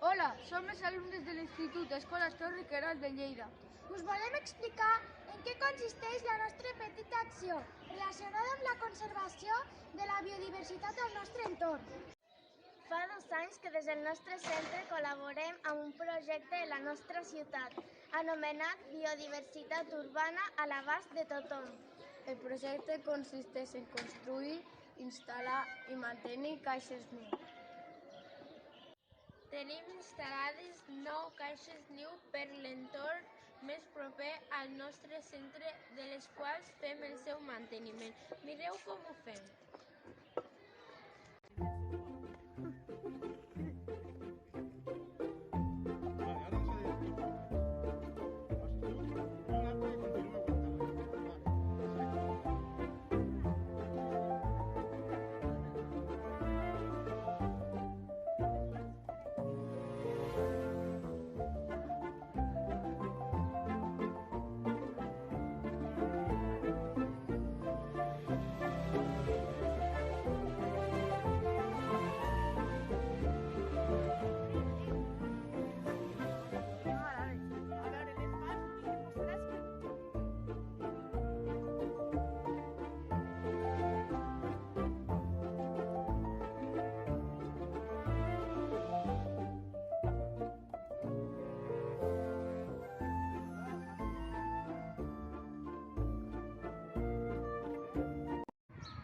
Hola, som els alumnes de l'Institut Escola Torre Queralt de Lleida. Us volem explicar en què consisteix la nostra petita acció relacionada amb la conservació de la biodiversitat al nostre entorn. Fa 2 anys que des del nostre centre col·laborem amb un projecte de la nostra ciutat, anomenat Biodiversitat Urbana a l'abast de tothom. El projecte consisteix en construir, instal·lar i mantenir caixes niu. Tenim instal·lades 9 caixes niu per l'entorn més proper al nostre centre, de les quals fem el seu manteniment. Mireu com ho fem.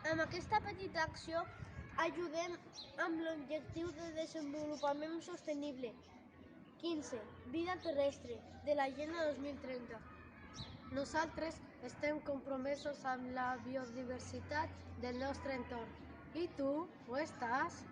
Amb aquesta petita acció ajudem amb l'Objectiu de Desenvolupament Sostenible 15, Vida Terrestre, de l'Agenda 2030. Nosaltres estem compromesos amb la biodiversitat del nostre entorn. I tu, ho estàs?